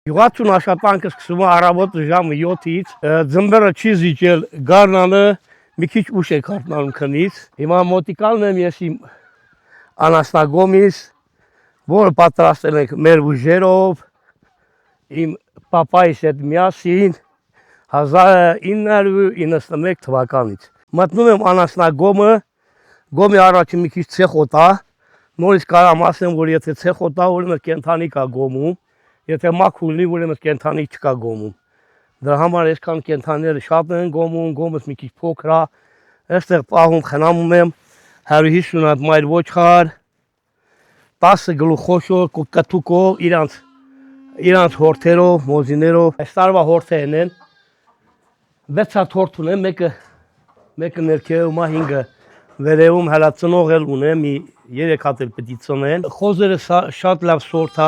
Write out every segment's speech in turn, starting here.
Յուղացուն աշխատանքը սկսվում է առավոտը ժամը 7-ից, ձմբերը չի զիջել, գարնանը մի քիչ ուշ է քարտնանում քնից։ Հիմա մոտիկալն եմ ես իմ անասնագոմից, որը պատրաստել ենք մեր ուժերով, իմ պապայիս հետ միասին 1991 թվականից։ Մտնում եմ անասնագոմը, գոմի առաջին մի քիչ ցեխոտա, նորից կարամ ասեմ, որ եթե ցեխոտա, ուրեմն կենթանի կա գոմում, եթե մաքուր լինի, ուրեմն կենթանի չկա գոմում։ Դրա համար այսքան կենթանիները շատ են գոմում, գոմս մի քիչ փոքր է, այստեղ պահում խնամում եմ 150 հատ մայր ոչխար, 10 գլուխ խոշոր կտուկով, իրանց հորթերով, մոզիներով։ Այս տարվա հորթերն են, 6 հատ հորթ ունեմ, մեկը ներքևում է, 5-ը վերևում, հələ ծնող էլ ունեմ, 3 հատ էլ պետք է ծնեն։ Խոզերը շատ լավ սորտ է։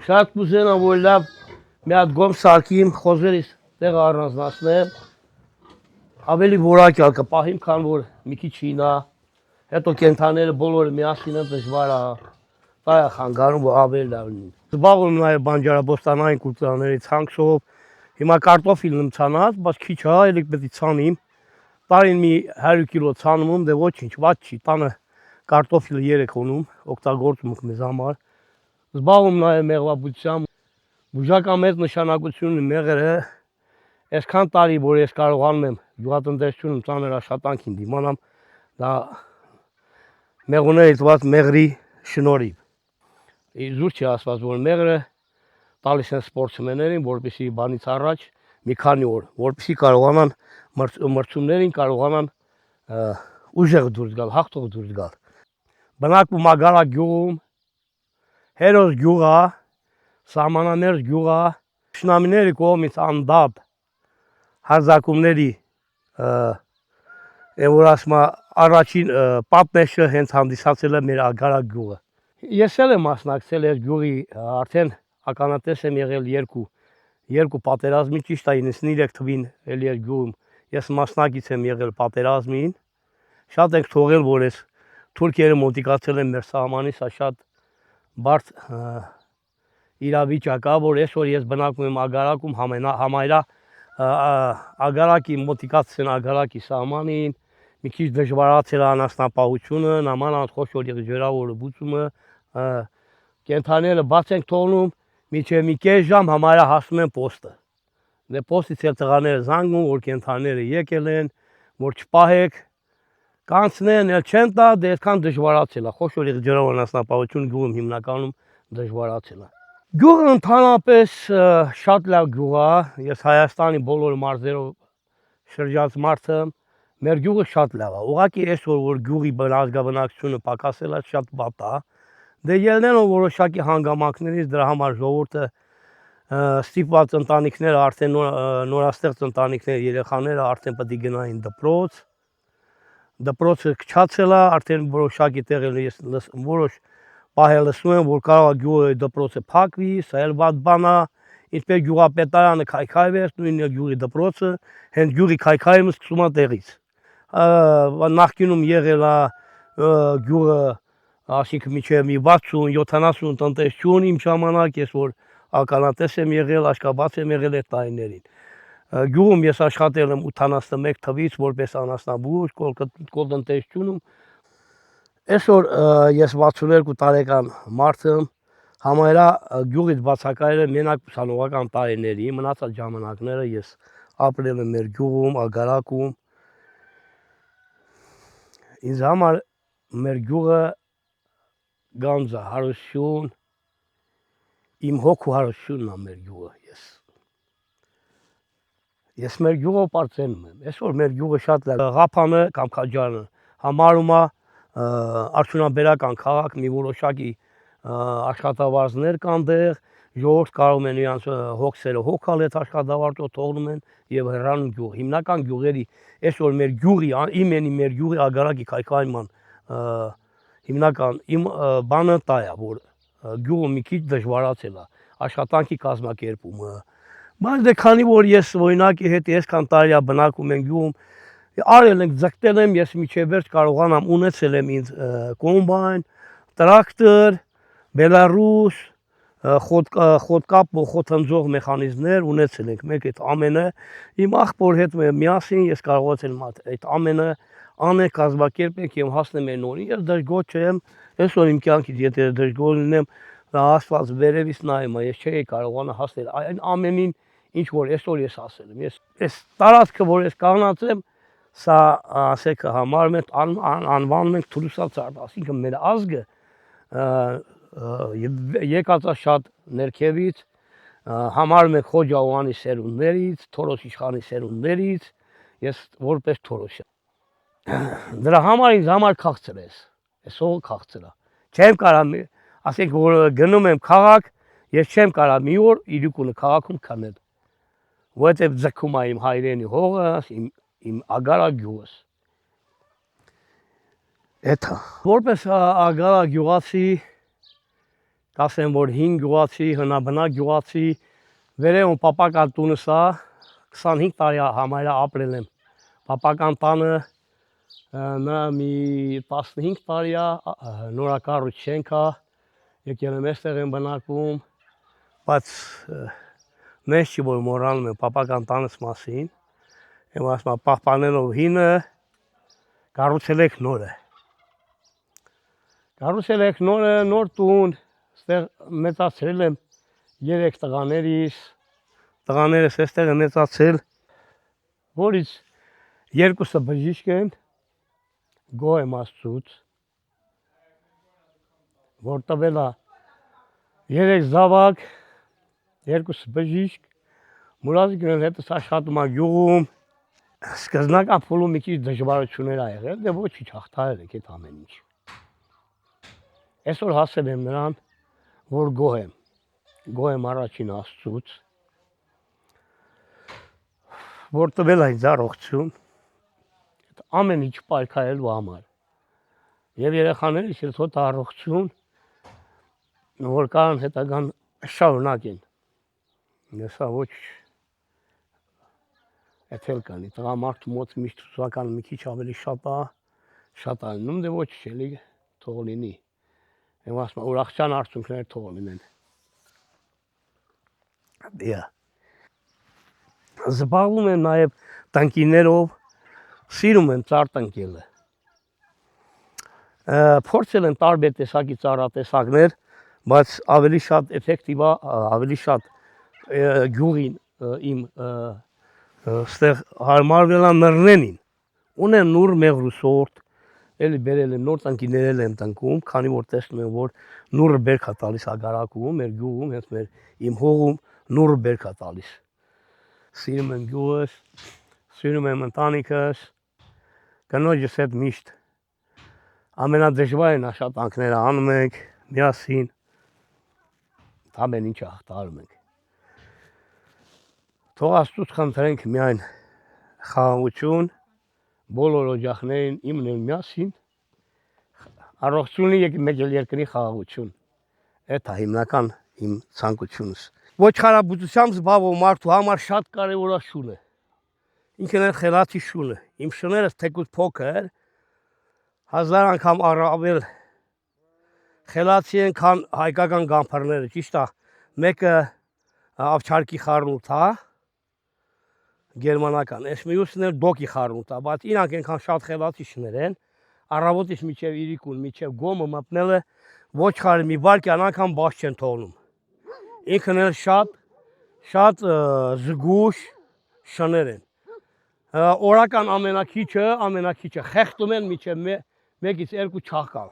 Շատ կուզենա, որ լավ մի հատ գոմ սարքիմ, խոզերից տեղը առանձնացնեմ, ավելի որակյալ կպահիմ, քան որ մի քիչ հինա, հետո կենթանիները բոլորը միասին են դժվար է, դա է խանգարում, որ ավելի լավ լինի։ Զբաղվում նաև բանջարաբոստանային կուլտուրաների ցանքով, հիմա կարտոֆիլն եմ ցանած, բայց քիչ է, ելիք պետք է ցանիմ, տարին մի 100 կիլո ցանում եմ, դե ոչինչ, ված չի, տանը կարտոֆիլը 3 ունում, օգտագործում ենք մեզ համար։ Զբաղվում նաև մեղվաբուծությամբ, բուժական մեծ նշանակություն ունի մեղրը, այսքան տարի, որ ես կարողանում եմ գյուղատնտեսությունում ծանր աշխատանքին դիմանամ, դա մեղուների տված մեղրի շնորհիվ։ Զուր չի ասված, որ մեղրը տալիս են սպորտսմեններին, որպեսզի բանից առաջ մի քանի օր, որպեսզի կարողանան մրցումներին կարողանան ուժեղ դուրս գալ, հաղթող դուրս գալ։ Բնակվում Ագարակ գյուղում, հերոս գյուղ է, սահմանամերձ գյուղ է, թշնամիների կողմից անդապ հարձակումների որ ասում առաջին պատնեշը հենց հանդիսացել է մեր Ագարակ գյուղը։ Ես էլ եմ մասնակցել այս գյուղի, արդեն ականատես եմ եղել երկու պատերազմի, ճիշտ է 93 թվին էլի այս գյուղում ես մասնակից եմ եղել պատերազմին, շատ ենք թողել, որ այս թուրքերը մոտիկացել են մեր սահմանից, շատ բարդ իրավիճակ է, որ այսօր ես բնակվում եմ Ագարակում, համարյա Ագարակի մոտիկացել են Ագարակի սահմանին, մի քիչ դժվարացել է անասնապահությունը, նամանավանդ խոշոր եղջերավոր բուծումը, կենթանիները բաց ենք թողնում, մինչև մի կես ժամ համարյա հասնում են պոստը։ Դե պոստից էլ տղաները զանգում, որ կենթանիները եկել են, որ չպահեք, կանցնեն, էլ չեն տա, դե այդքան դժվարացել է, խոշոր եղջերավոր անասնապահություն գյուղում հիմնականում դժվարացել է։ Գյուղը ընդհանրապես շատ լավ գյուղ է, ես Հայաստանի բոլոր մարզերով շրջած մարդ եմ, մեր գյուղը շատ լավ է, ուղղակի այսօր որ գյուղի ազգաբնակչությունը պակասել է, շատ վատ է, դե ելնեն ու որոշակի հանգամանքներից, դրա համար ժողովուրդը ստիպված ընտանիքները, արդեն նորաստեղծ ընտանիքները, երեխաները արդեն պետք է գնային դպրոց, դպրոցը քչացել է, արդեն որոշակի տեղեր ես որոշ պահել լսում եմ, որ կարող է գյուղի դպրոցը փակվի, սա էլ վատ բան է, ինչպես գյուղապետարանը քայքայվեց, նույնը գյուղի դպրոցը, հենց գյուղի քայքայումը սկսում է տեղից։ Նախկինում եղել է գյուղը, այսինքն մինչև մի 60-70 տնտեսություն իմ ժամանակ, ես որ ականատես եմ եղել, աշկաբաց եմ եղել այդ տարիներին։ Գյուղում ես աշխատել եմ 81 թվից որպես անասնաբույժ կոլտնտեսությունում։ Այսօր ես 62 տարեկան մարդ եմ, համարյա գյուղից բացակայել եմ մենակ ուսանողական տարիների, մնացած ժամանակները ես ապրել եմ մեր գյուղում, Ագարակում։ Ինձ համար մեր գյուղը գանձ է, հարություն, իմ հոգու հարությունն է մեր գյուղը։ Ես մեր գյուղով պարծենում եմ, այսօր մեր գյուղը շատ լավ, Ղափանը կամ Քաջարանը համարում է արդյունաբերական քաղաք, մի որոշակի աշխատավարձներ կան դեղ, ժողովուրդ կարող են իրենց հոգսերը հոգալ այդ աշխատավարձով, թողնում են եւ հեռանում գյուղ։ Հիմնական գյուղերի այսօր մեր գյուղի, մեր գյուղի Ագարակի քայքայման հիմնական իմ բանը դա է, որ գյուղը մի քիչ դժվարացել է, աշխատանքի կազմակերպումը։ Բայց դե քանի որ ես օրինակի հետ այսքան տարի բնակվում եմ գյուղում, Արել ենք, ձգտել եմ, ես միջև վերջ կարողանամ ունեցել եմ ինձ կոմբայն, տրակտոր, Բելարուս, խոտկապ խոթանձող մեխանիզմներ ունեցել ենք, մեկ այդ ամենը իմ աղբոր հետ միասին ես կարողացել եմ այդ ամենը անել կազմակերպենք եւ հասնեմ այն օրին։ Ես դժգոհ չեմ, այսօր իմ կյանքից եթե դժգոհ լինեմ, Աստված վերևից նայում է, ես չէի կարողանա հասնել այն ամենին, ինչ որ այսօր ես հասել եմ։ Ես տարածքը, որ ես կանգնած եմ, սա ասեք համարում ենք անվանում ենք թուրքացարդ, այսինքն մեր ազգը եկած է շատ ներքևից, համարում ենք Խոջաուանի սերունդներից, Թորոս իշխանի սերունդներից, ես որպես Թորոս եմ։ Դրա համար ինձ համար քաղցր է, այսօր քաղցր է։ Չեմ կարող, ասենք որ գնում եմ քաղաք, ես չեմ կարող մի օր իրիկունը քաղաքում քնել, որովհետև ձգում է իմ հայրենի հողը, իմ ագարա գյուղս։ Էթա որպես ագարա գյուղացի, կասեմ որ 5 գյուղացի, հնաբնակ գյուղացի, վերևում պապական տունս է, 25 տարի համարյա ապրել եմ պապական տանը, նա մի 15 տարի է, նորակառուցենք է, եկել եմ այստեղ եմ բնակվում, բայց նես չի որ մոռանում եմ պապական տանս մասին, եմ ասում պահպանելով հինը, կառուցել եք նորը։ Կառուցել եք նորը, նոր տուն, այստեղ մեծացրել եմ 3 տղաներիս, տղաներս այստեղ եմ մեծացել, որից 2-ը բժիշկ են, գոհ եմ Աստծուց, որ տվել է 3 զավակ, 2-ը բժիշկ, Մուրազիկն էլ հետս աշխատում է գյուղում, սկզբնական փուլում մի քիչ դժվարություններ ա եղել, դե ոչինչ հաղթահարել ենք այդ ամեն ինչ։ Այսօր հասել եմ նրան, որ գոհ եմ առաջին Աստծուց, որ տվել է ինձ առողջություն, ամեն ինչ պայքարելու համար։ Եվ երեխաներիս էլ թող առողջություն, որ կարան հետագան շարունակեն։ Սա ոչ էթել կանի, տղամարդու մոտ միշտ ուսական մի քիչ ավելի շատ ալնում, դե ոչ էլի թող լինի։ Եմ ասում ուրախության արդյունքներ թող լինեն։ Դե զբաղվում եմ նաև տնկիներով, սիրում եմ ծառ տնկելը։ Փորձել եմ տարբեր տեսակի ծառատեսակներ, բայց ավելի շատ էֆեկտիվ է, ավելի շատ գյուղին իմ ստեղ հարմարվել է նռնենին, ունեմ նուր մեղրուսորդ, էլի բերել եմ նոր տնկիներ եմ տնկում, քանի որ տեսնում եմ, որ նուրը բերք է տալիս ագարակում, մեր գյուղում, հենց իմ հողում նուրը բերք է տալիս։ Սիրում եմ գյուղս, սիրում եմ ընտանիքս, կնոջս հետ միշտ ամենադժվարին աշխատանքները անում ենք, միասին, ամեն ինչը հաղթահարում ենք։ Թող Աստծուց խնդրենք միայն խաղաղություն, բոլոր օջախներին իմն են միասին, առողջունի մեկ էլ երկրի խաղաղություն, այդ է հիմնական իմ ցանկությունս։ Ոչխարաբուծությամբ զբաղվող մարդու համար շատ կարևոր է շունը, ինքն էլ խելացի շունը, իմ շներս թեկուզ փոքր, 1000 անգամ առավել խելացի են, քան հայկական գամփարները, ճիշտ է, մեկը ավչարքի խառնուրդ է, գերմանական, այս մյուսն էլ դոկի խառնուրդ է, բայց իրանք այնքան շատ խելացի շներ են, առավոտից մինչև իրիկուն, մինչև գոմը մտնելը ոչխարը մի վայրկյան անգամ բաց չեն թողնում։ Ինքն էլ շատ զգուշ շներ են։ Օրական ամենակիչը խեղդում են մինչև 1-ից 2 չաղկալ։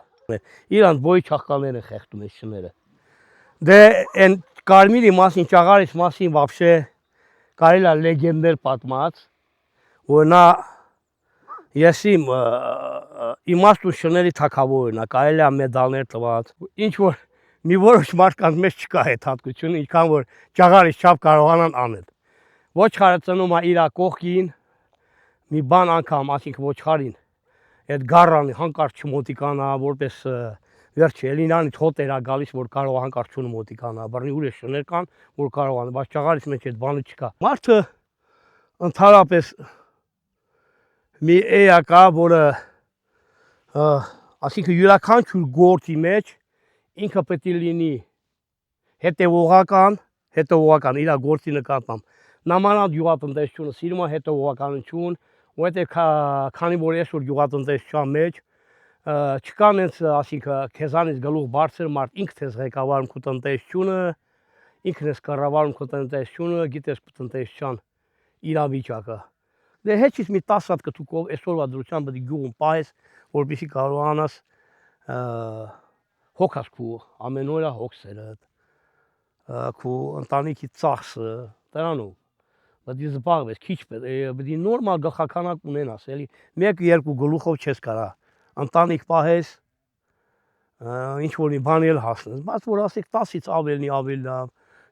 Իրանց բոյի չաղկալներ են խեղդում այս շները։ Դե այն կարմիրի մասին, ճաղարից մասին վաբշե կարելի է լեգենդներ պատմած, որ նա եսիմ իմաստուն շների թագավորն է, կարելի է մեդալներ տված, ինչ որ մի որոշ մարդկանց մեջ չկա այդ հատկությունը, ինչքան որ ճաղարից չափ կարողանան անել։ Ոչխարը ծնում է իր կողքին, մի բան անգամ, ասինքն ոչխարին, այդ գառանը հանկարծ չմոտիկանա, որպես վերջի էլինանից հոտեր է գալիս, որ կարող հանկարծ չունը մոտիկանա, բռնի ուրիշ շներ կան, որ կարող ան, բայց ճաղարից մեջ այդ բանը չկա։ Մարդը ընդհանրապես մի էա կա, որը ասինքն յուրաքանչյուր գործի մեջ ինքը պետք է լինի հետևողական իր գործի նկատմամբ։ Նամանալ գյուղատնտեսությունը սիրում է հետևողականություն, որովհետև քանի որ այսօր գյուղատնտեսության մեջ չկան այնց, ասինքն քեզանից գլուխ բարձր մարդ, ինքդ ես ղեկավարում քո տնտեսությունը, ինքն ես կառավարում քո տնտեսությունը, գիտես քո տնտեսության իրավիճակը։ Դե հեչից մի 10 հատ կտուկով այսօրվա դրությամբ պետք է գյուղում պահես, որպեսզի կարողանաս հոգաս քո ամենօրյա հոգսերդ, քո ընտանիքի ծախսը, դրանով պետք է զբաղվես, քիչ պետք է նորմալ գլխականակ ունենաս, էլի 1-2 գլուխով չես կարա ընտանիք պահես, ինչ որ մի բան էլ հասնես, բայց որ ասեք 10-ից ավելի լավ,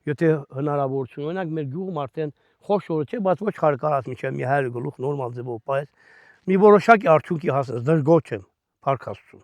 եթե հնարավորություն, օրինակ մեր գյուղում արդեն խոշորը չէ, բայց ոչ կարաս մինչև մի 100 գլուխ նորմալ ձևով պահես, մի որոշակի արդյունքի հասնես, դժգոհ չեմ, փառք Աստծուն։